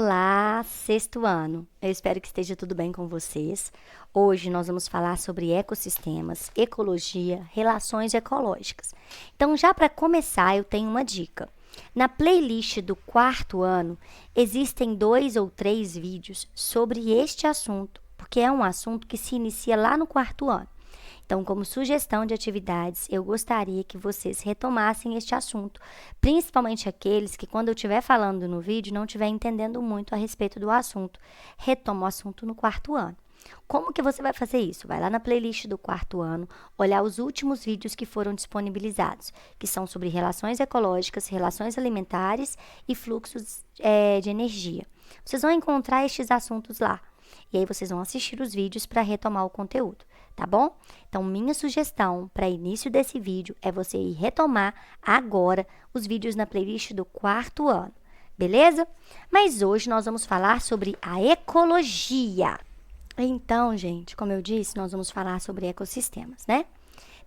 Olá, sexto ano. Eu espero que esteja tudo bem com vocês. Hoje nós vamos falar sobre ecossistemas, ecologia, relações ecológicas. Então, já para começar, eu tenho uma dica. Na playlist do quarto ano, existem 2 ou 3 vídeos sobre este assunto, porque é um assunto que se inicia lá no quarto ano. Então, como sugestão de atividades, eu gostaria que vocês retomassem este assunto, principalmente aqueles que, quando eu estiver falando no vídeo, não estiver entendendo muito a respeito do assunto. Retoma o assunto no quarto ano. Como que você vai fazer isso? Vai lá na playlist do quarto ano, olhar os últimos vídeos que foram disponibilizados, que são sobre relações ecológicas, relações alimentares e fluxos de energia. Vocês vão encontrar estes assuntos lá. E aí vocês vão assistir os vídeos para retomar o conteúdo, tá bom? Então, minha sugestão para início desse vídeo é você ir retomar agora os vídeos na playlist do quarto ano, beleza? Mas hoje nós vamos falar sobre a ecologia. Então, gente, como eu disse, nós vamos falar sobre ecossistemas, né?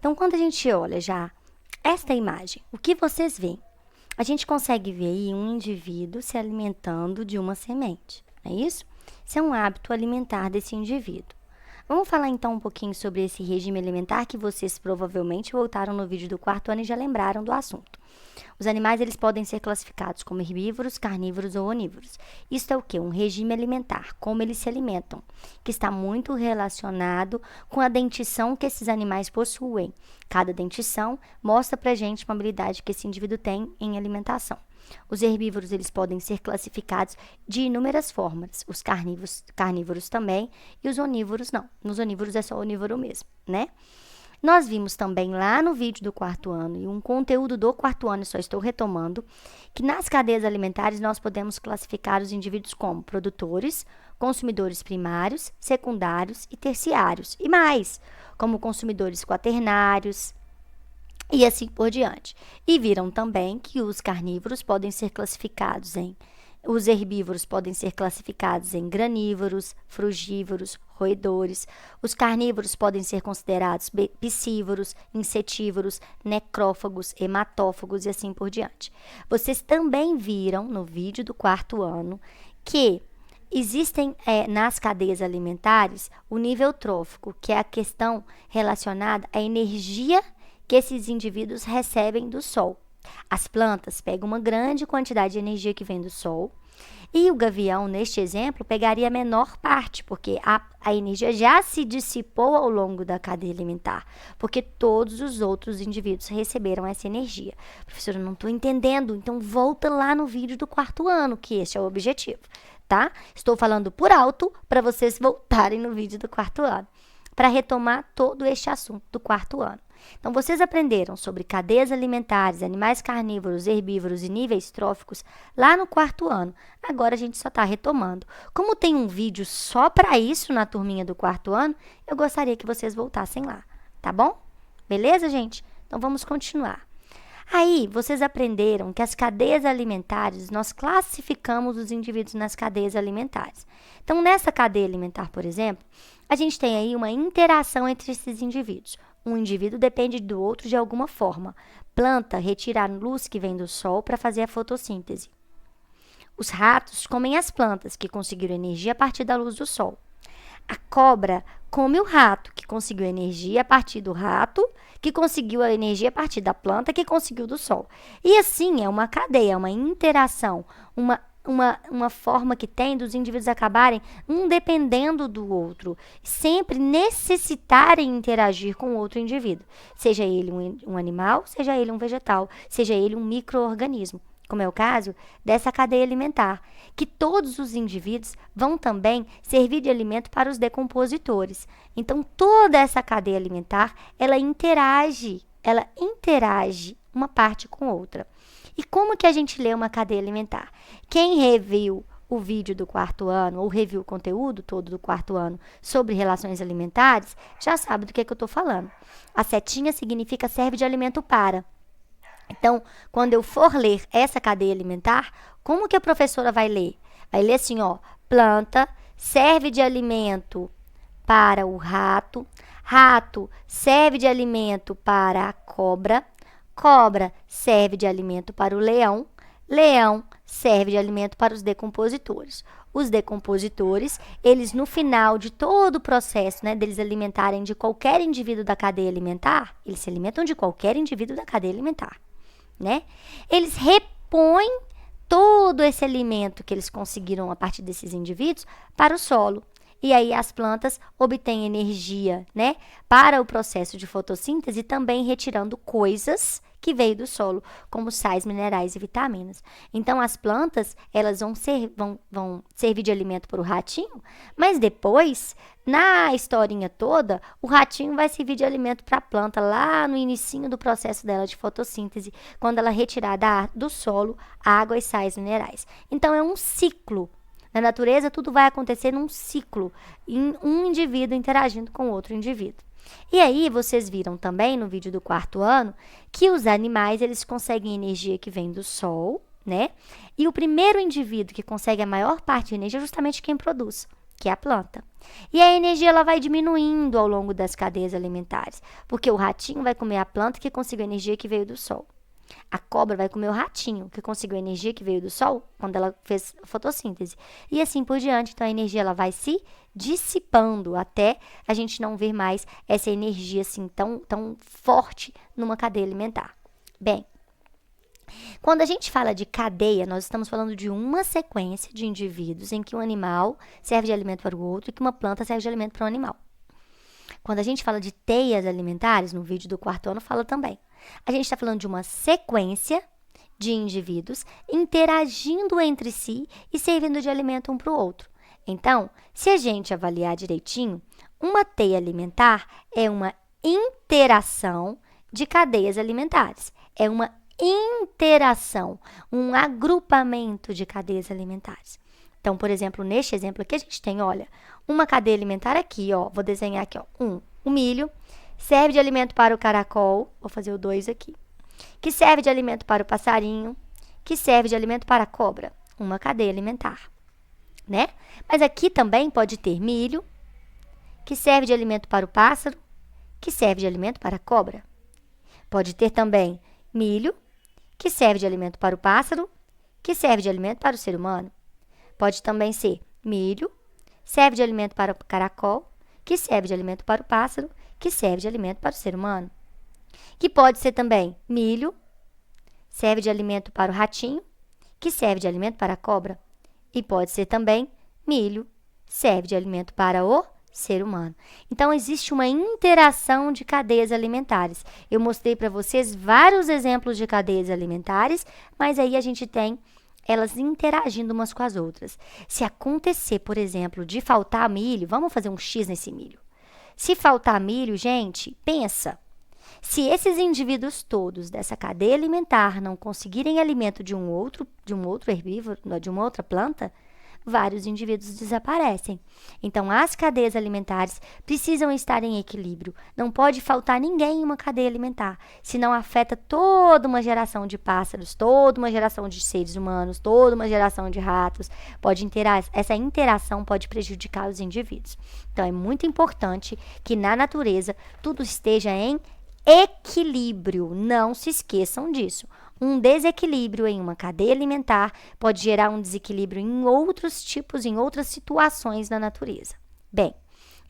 Então, quando a gente olha já esta imagem, o que vocês veem? A gente consegue ver aí um indivíduo se alimentando de uma semente, não é isso? Isso é um hábito alimentar desse indivíduo. Vamos falar então um pouquinho sobre esse regime alimentar que vocês provavelmente voltaram no vídeo do quarto ano e já lembraram do assunto. Os animais eles podem ser classificados como herbívoros, carnívoros ou onívoros. Isso é o quê? Um regime alimentar, como eles se alimentam, que está muito relacionado com a dentição que esses animais possuem. Cada dentição mostra pra gente uma habilidade que esse indivíduo tem em alimentação. Os herbívoros eles podem ser classificados de inúmeras formas, os carnívoros também e os onívoros não. Nos onívoros é só onívoro mesmo, né? Nós vimos também lá no vídeo do quarto ano, e um conteúdo do quarto ano, só estou retomando, que nas cadeias alimentares nós podemos classificar os indivíduos como produtores, consumidores primários, secundários e terciários, e mais, como consumidores quaternários, e assim por diante. E viram também que os carnívoros podem ser classificados os herbívoros podem ser classificados em granívoros, frugívoros, roedores. Os carnívoros podem ser considerados piscívoros, insetívoros, necrófagos, hematófagos e assim por diante. Vocês também viram no vídeo do quarto ano que existem nas cadeias alimentares o nível trófico, que é a questão relacionada à energia que esses indivíduos recebem do sol. As plantas pegam uma grande quantidade de energia que vem do sol e o gavião, neste exemplo, pegaria a menor parte, porque a energia já se dissipou ao longo da cadeia alimentar, porque todos os outros indivíduos receberam essa energia. Professora, eu não estou entendendo, então volta lá no vídeo do quarto ano, que esse é o objetivo, tá? Estou falando por alto para vocês voltarem no vídeo do quarto ano, para retomar todo este assunto do quarto ano. Então, vocês aprenderam sobre cadeias alimentares, animais carnívoros, herbívoros e níveis tróficos lá no quarto ano. Agora a gente só está retomando. Como tem um vídeo só para isso na turminha do quarto ano, eu gostaria que vocês voltassem lá, tá bom? Beleza, gente? Então, vamos continuar. Aí, vocês aprenderam que as cadeias alimentares, nós classificamos os indivíduos nas cadeias alimentares. Então, nessa cadeia alimentar, por exemplo, a gente tem aí uma interação entre esses indivíduos. Um indivíduo depende do outro de alguma forma. Planta retira a luz que vem do sol para fazer a fotossíntese. Os ratos comem as plantas, que conseguiram energia a partir da luz do sol. A cobra come o rato, que conseguiu energia a partir do rato, que conseguiu a energia a partir da planta, que conseguiu do sol. E assim é uma cadeia, uma interação, uma forma que tem dos indivíduos acabarem um dependendo do outro, sempre necessitarem interagir com outro indivíduo, seja ele um animal, seja ele um vegetal, seja ele um micro-organismo, como é o caso dessa cadeia alimentar, que todos os indivíduos vão também servir de alimento para os decompositores. Então, toda essa cadeia alimentar, ela interage uma parte com outra. E como que a gente lê uma cadeia alimentar? Quem reviu o vídeo do quarto ano, ou reviu o conteúdo todo do quarto ano sobre relações alimentares, já sabe do que eu estou falando. A setinha significa serve de alimento para. Então, quando eu for ler essa cadeia alimentar, como que a professora vai ler? Vai ler assim, ó, planta serve de alimento para o rato, rato serve de alimento para a cobra, cobra serve de alimento para o leão, leão serve de alimento para os decompositores. Os decompositores, eles no final de todo o processo, né, deles alimentarem de qualquer indivíduo da cadeia alimentar, eles se alimentam de qualquer indivíduo da cadeia alimentar, né? Eles repõem todo esse alimento que eles conseguiram a partir desses indivíduos para o solo. E aí as plantas obtêm energia, né, para o processo de fotossíntese, também retirando coisas que veio do solo, como sais, minerais e vitaminas. Então, as plantas, elas vão servir de alimento para o ratinho, mas depois, na historinha toda, o ratinho vai servir de alimento para a planta lá no inicinho do processo dela de fotossíntese, quando ela retirar do solo água e sais minerais. Então, é um ciclo. Na natureza, tudo vai acontecer num ciclo, em um indivíduo interagindo com outro indivíduo. E aí, vocês viram também no vídeo do 4º ano que os animais, eles conseguem energia que vem do sol, né? E o primeiro indivíduo que consegue a maior parte de energia é justamente quem produz, que é a planta. E a energia, ela vai diminuindo ao longo das cadeias alimentares, porque o ratinho vai comer a planta que conseguiu a energia que veio do sol. A cobra vai comer o ratinho, que conseguiu a energia que veio do sol quando ela fez fotossíntese. E assim por diante. Então, a energia ela vai se dissipando até a gente não ver mais essa energia assim tão forte numa cadeia alimentar. Bem, quando a gente fala de cadeia, nós estamos falando de uma sequência de indivíduos em que um animal serve de alimento para o outro e que uma planta serve de alimento para o animal. Quando a gente fala de teias alimentares, no vídeo do 4º ano fala também. A gente está falando de uma sequência de indivíduos interagindo entre si e servindo de alimento um para o outro. Então, se a gente avaliar direitinho, uma teia alimentar é uma interação de cadeias alimentares. É uma interação, um agrupamento de cadeias alimentares. Então, por exemplo, neste exemplo aqui a gente tem, olha, uma cadeia alimentar aqui, ó, vou desenhar aqui, ó, o milho, serve de alimento para o caracol, vou fazer o 2 aqui, que serve de alimento para o passarinho, que serve de alimento para a cobra, uma cadeia alimentar, né? Mas aqui também pode ter milho, que serve de alimento para o pássaro, que serve de alimento para a cobra. Pode ter também milho, que serve de alimento para o pássaro, que serve de alimento para o ser humano. Pode também ser milho, serve de alimento para o caracol, que serve de alimento para o pássaro, que serve de alimento para o ser humano. Que pode ser também milho, serve de alimento para o ratinho, que serve de alimento para a cobra. E pode ser também milho, serve de alimento para o ser humano. Então, existe uma interação de cadeias alimentares. Eu mostrei para vocês vários exemplos de cadeias alimentares, mas aí a gente tem elas interagindo umas com as outras. Se acontecer, por exemplo, de faltar milho, vamos fazer um X nesse milho. Se faltar milho, gente, pensa. Se esses indivíduos todos dessa cadeia alimentar não conseguirem alimento de um outro herbívoro, de uma outra planta, vários indivíduos desaparecem. Então, as cadeias alimentares precisam estar em equilíbrio. Não pode faltar ninguém em uma cadeia alimentar, senão afeta toda uma geração de pássaros, toda uma geração de seres humanos, toda uma geração de ratos. Essa interação pode prejudicar os indivíduos. Então, é muito importante que na natureza tudo esteja em equilíbrio. Não se esqueçam disso. Um desequilíbrio em uma cadeia alimentar pode gerar um desequilíbrio em outros tipos, em outras situações na natureza. Bem,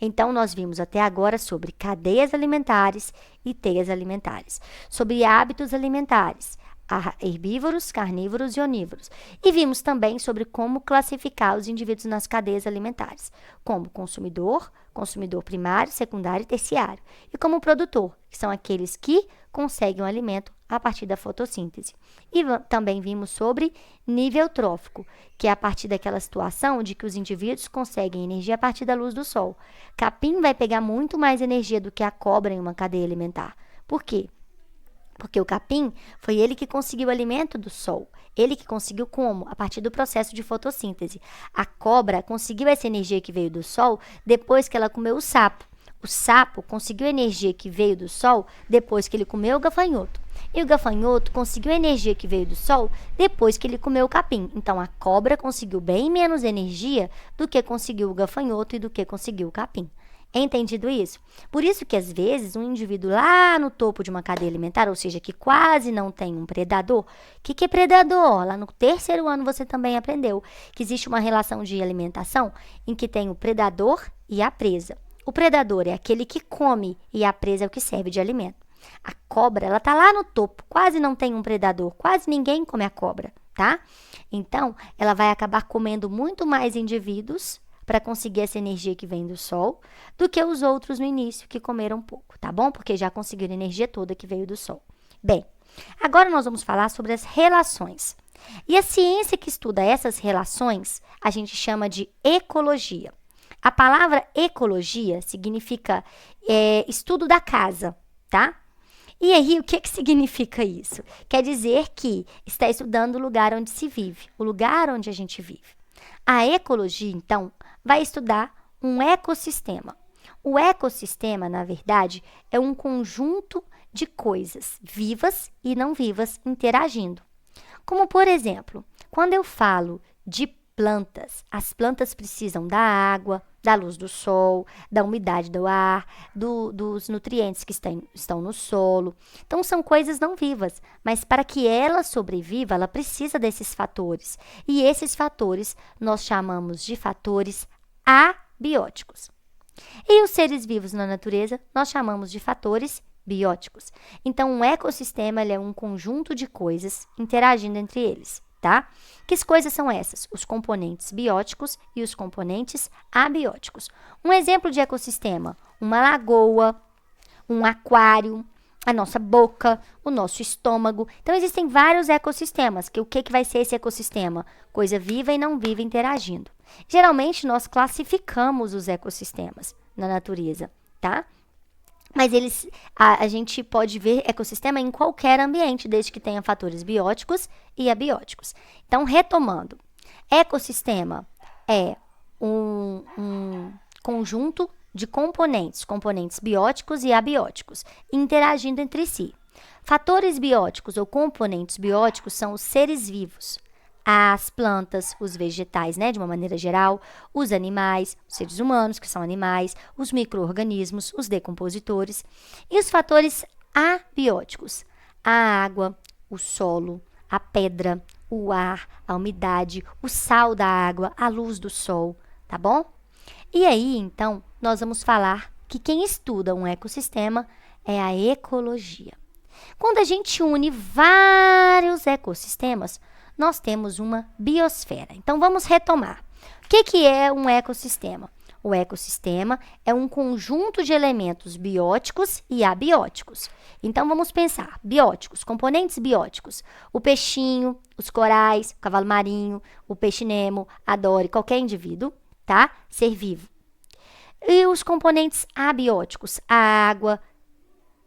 então nós vimos até agora sobre cadeias alimentares e teias alimentares, sobre hábitos alimentares, herbívoros, carnívoros e onívoros. E vimos também sobre como classificar os indivíduos nas cadeias alimentares, como consumidor primário, secundário e terciário, e como produtor, que são aqueles que conseguem o alimento a partir da fotossíntese. E também vimos sobre nível trófico, que é a partir daquela situação de que os indivíduos conseguem energia a partir da luz do sol. Capim vai pegar muito mais energia do que a cobra em uma cadeia alimentar. Por quê? Porque o capim foi ele que conseguiu o alimento do sol. Ele que conseguiu como? A partir do processo de fotossíntese. A cobra conseguiu essa energia que veio do sol depois que ela comeu o sapo. O sapo conseguiu a energia que veio do sol depois que ele comeu o gafanhoto. E o gafanhoto conseguiu a energia que veio do sol depois que ele comeu o capim. Então, a cobra conseguiu bem menos energia do que conseguiu o gafanhoto e do que conseguiu o capim. Entendido isso? Por isso que, às vezes, um indivíduo lá no topo de uma cadeia alimentar, ou seja, que quase não tem um predador. O que é predador? Lá no terceiro ano você também aprendeu que existe uma relação de alimentação em que tem o predador e a presa. O predador é aquele que come e a presa é o que serve de alimento. A cobra, ela tá lá no topo, quase não tem um predador, quase ninguém come a cobra, tá? Então, ela vai acabar comendo muito mais indivíduos para conseguir essa energia que vem do sol, do que os outros no início, que comeram pouco, tá bom? Porque já conseguiram a energia toda que veio do sol. Bem, agora nós vamos falar sobre as relações. E a ciência que estuda essas relações, a gente chama de ecologia. A palavra ecologia significa estudo da casa, tá? E aí, o que significa isso? Quer dizer que está estudando o lugar onde se vive, o lugar onde a gente vive. A ecologia, então, vai estudar um ecossistema. O ecossistema, na verdade, é um conjunto de coisas vivas e não vivas interagindo. Como, por exemplo, quando eu falo de plantas, as plantas precisam da água, da luz do sol, da umidade do ar, dos nutrientes que estão no solo. Então, são coisas não vivas, mas para que ela sobreviva, ela precisa desses fatores. E esses fatores nós chamamos de fatores abióticos. E os seres vivos na natureza nós chamamos de fatores bióticos. Então, um ecossistema ele é um conjunto de coisas interagindo entre eles, tá? Que coisas são essas? Os componentes bióticos e os componentes abióticos. Um exemplo de ecossistema, uma lagoa, um aquário, a nossa boca, o nosso estômago. Então, existem vários ecossistemas. O que vai ser esse ecossistema? Coisa viva e não viva interagindo. Geralmente, nós classificamos os ecossistemas na natureza, tá? Mas a gente pode ver ecossistema em qualquer ambiente, desde que tenha fatores bióticos e abióticos. Então, retomando, ecossistema é um conjunto de componentes bióticos e abióticos, interagindo entre si. Fatores bióticos ou componentes bióticos são os seres vivos. As plantas, os vegetais, né, de uma maneira geral, os animais, os seres humanos, que são animais, os micro-organismos, os decompositores. E os fatores abióticos, a água, o solo, a pedra, o ar, a umidade, o sal da água, a luz do sol, tá bom? E aí, então, nós vamos falar que quem estuda um ecossistema é a ecologia. Quando a gente une vários ecossistemas, nós temos uma biosfera. Então, vamos retomar. O que é um ecossistema? O ecossistema é um conjunto de elementos bióticos e abióticos. Então, vamos pensar. Bióticos, componentes bióticos. O peixinho, os corais, o cavalo marinho, o peixe-nemo, a Dory, qualquer indivíduo, tá? Ser vivo. E os componentes abióticos, a água,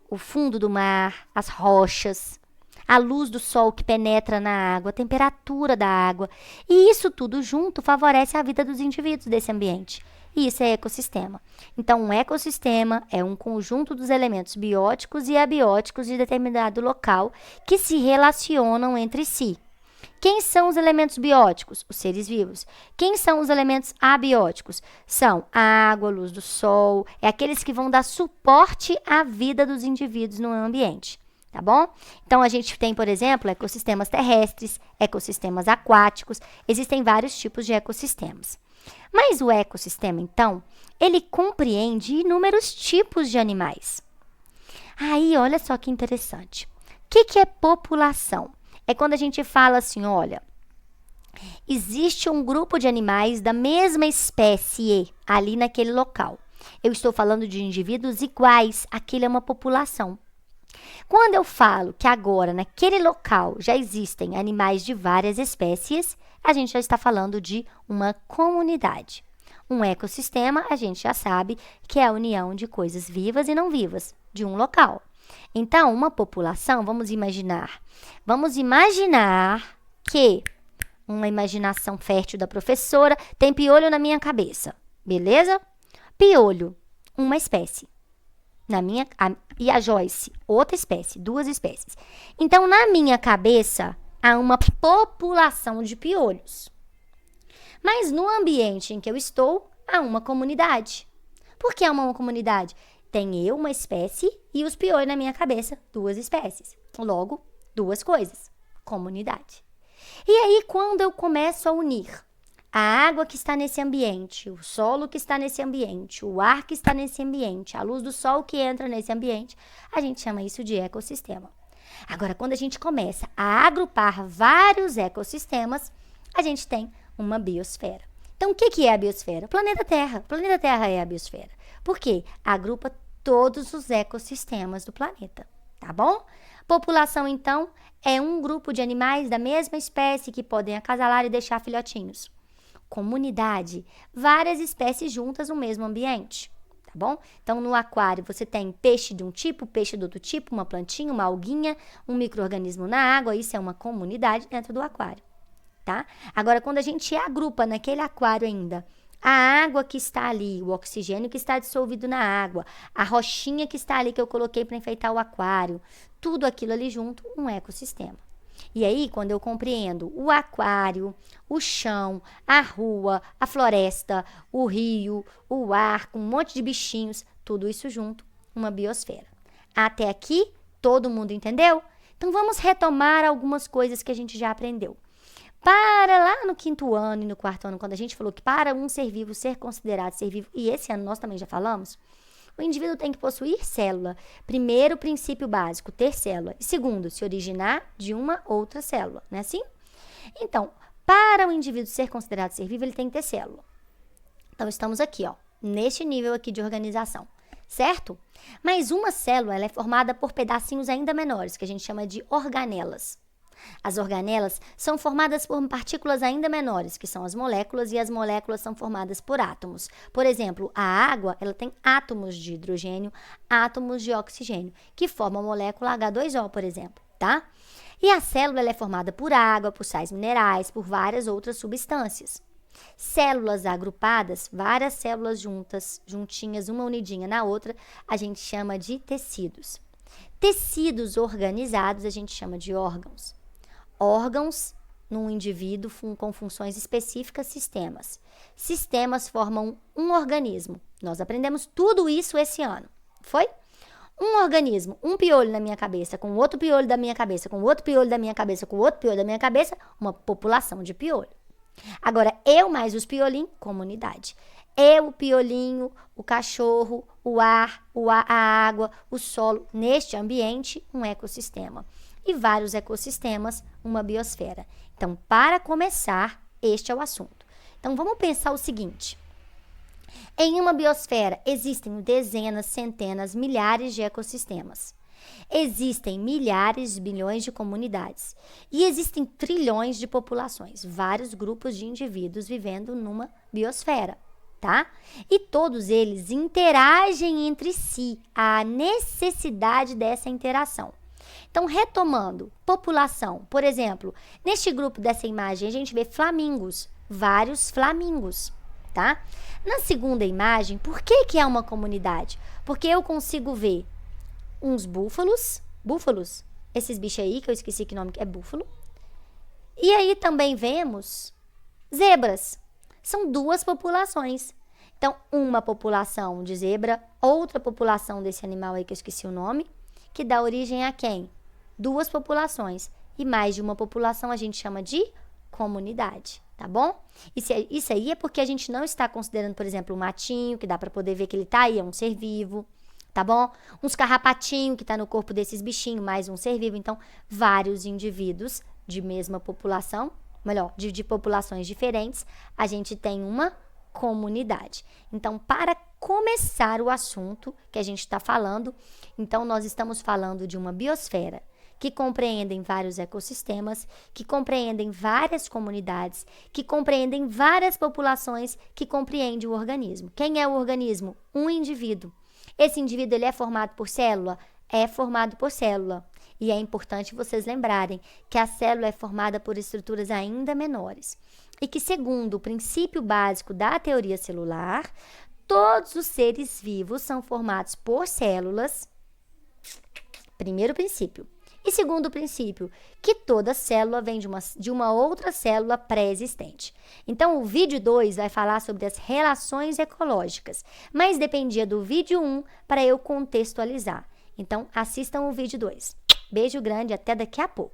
o fundo do mar, as rochas, a luz do sol que penetra na água, a temperatura da água. E isso tudo junto favorece a vida dos indivíduos desse ambiente. E isso é ecossistema. Então, um ecossistema é um conjunto dos elementos bióticos e abióticos de determinado local que se relacionam entre si. Quem são os elementos bióticos? Os seres vivos. Quem são os elementos abióticos? São a água, a luz do sol, é aqueles que vão dar suporte à vida dos indivíduos no ambiente. Tá bom? Então, a gente tem, por exemplo, ecossistemas terrestres, ecossistemas aquáticos, existem vários tipos de ecossistemas. Mas o ecossistema, então, ele compreende inúmeros tipos de animais. Aí, olha só que interessante. O que é população? É quando a gente fala assim, olha, existe um grupo de animais da mesma espécie ali naquele local. Eu estou falando de indivíduos iguais, aquilo é uma população. Quando eu falo que agora, naquele local, já existem animais de várias espécies, a gente já está falando de uma comunidade. Um ecossistema, a gente já sabe que é a união de coisas vivas e não vivas de um local. Então, uma população, vamos imaginar que, uma imaginação fértil da professora, tem piolho na minha cabeça, beleza? Piolho, uma espécie. E a Joyce, outra espécie, duas espécies. Então, na minha cabeça, há uma população de piolhos. Mas no ambiente em que eu estou, há uma comunidade. Por que é uma comunidade? Tem eu, uma espécie, e os piolhos na minha cabeça, duas espécies. Logo, duas coisas. Comunidade. E aí, quando eu começo a unir a água que está nesse ambiente, o solo que está nesse ambiente, o ar que está nesse ambiente, a luz do sol que entra nesse ambiente, a gente chama isso de ecossistema. Agora, quando a gente começa a agrupar vários ecossistemas, a gente tem uma biosfera. Então, o que é a biosfera? O planeta Terra. O planeta Terra é a biosfera. Por quê? Agrupa todos os ecossistemas do planeta, tá bom? População, então, é um grupo de animais da mesma espécie que podem acasalar e deixar filhotinhos. Comunidade, várias espécies juntas no mesmo ambiente, tá bom? Então, no aquário, você tem peixe de um tipo, peixe do outro tipo, uma plantinha, uma alguinha, um micro-organismo na água, isso é uma comunidade dentro do aquário, tá? Agora, quando a gente agrupa naquele aquário ainda, a água que está ali, o oxigênio que está dissolvido na água, a rochinha que está ali que eu coloquei para enfeitar o aquário, tudo aquilo ali junto, um ecossistema. E aí, quando eu compreendo o aquário, o chão, a rua, a floresta, o rio, o ar, com um monte de bichinhos, tudo isso junto, uma biosfera. Até aqui, todo mundo entendeu? Então, vamos retomar algumas coisas que a gente já aprendeu. Para lá no 5º ano e no 4º ano, quando a gente falou que para um ser vivo ser considerado ser vivo, e esse ano nós também já falamos, o indivíduo tem que possuir célula. Primeiro, princípio básico, ter célula. E segundo, se originar de uma outra célula, não é assim? Então, para o indivíduo ser considerado ser vivo, ele tem que ter célula. Então, estamos aqui, ó, neste nível aqui de organização, certo? Mas uma célula, ela é formada por pedacinhos ainda menores, que a gente chama de organelas. As organelas são formadas por partículas ainda menores, que são as moléculas, e as moléculas são formadas por átomos. Por exemplo, a água, ela tem átomos de hidrogênio, átomos de oxigênio, que formam a molécula H2O, por exemplo, tá? E a célula, ela é formada por água, por sais minerais, por várias outras substâncias. Células agrupadas, várias células juntas, juntinhas, uma unidinha na outra, a gente chama de tecidos. Tecidos organizados, a gente chama de órgãos. Órgãos, num indivíduo com funções específicas, sistemas. Sistemas formam um organismo. Nós aprendemos tudo isso esse ano, foi? Um organismo, um piolho na minha cabeça, com outro piolho da minha cabeça, com outro piolho da minha cabeça, com outro piolho da minha cabeça, uma população de piolho. Agora, eu mais os piolinhos, comunidade. Eu, o piolinho, o cachorro, o ar, a água, o solo, neste ambiente, um ecossistema. E vários ecossistemas, uma biosfera. Então, para começar, este é o assunto. Então, vamos pensar o seguinte. Em uma biosfera, existem dezenas, centenas, milhares de ecossistemas. Existem milhares, bilhões de comunidades. E existem trilhões de populações, vários grupos de indivíduos vivendo numa biosfera, tá? E todos eles interagem entre si, a necessidade dessa interação. Então, retomando, população, por exemplo, neste grupo dessa imagem a gente vê flamingos, vários flamingos, tá? Na segunda imagem, por que é uma comunidade? Porque eu consigo ver uns búfalos, esses bichos aí que eu esqueci que nome é búfalo, e aí também vemos zebras, são duas populações. Então, uma população de zebra, outra população desse animal aí que eu esqueci o nome, que dá origem a quem? Duas populações. E mais de uma população a gente chama de comunidade, tá bom? Isso aí é porque a gente não está considerando, por exemplo, um matinho, que dá para poder ver que ele tá aí, é um ser vivo, tá bom? Uns carrapatinhos que tá no corpo desses bichinhos, mais um ser vivo. Então, vários indivíduos de mesma população, melhor, de populações diferentes, a gente tem uma comunidade. Então, para começar o assunto que a gente está falando, então nós estamos falando de uma biosfera que compreendem vários ecossistemas, que compreendem várias comunidades, que compreendem várias populações, que compreende o organismo. Quem é o organismo? Um indivíduo. Esse indivíduo ele é formado por célula? É formado por célula. E é importante vocês lembrarem que a célula é formada por estruturas ainda menores. E que, segundo o princípio básico da teoria celular, todos os seres vivos são formados por células, primeiro princípio, E segundo princípio, que toda célula vem de uma outra célula pré-existente. Então, o vídeo 2 vai falar sobre as relações ecológicas, mas dependia do vídeo 1 para eu contextualizar. Então, assistam o vídeo 2. Beijo grande, até daqui a pouco.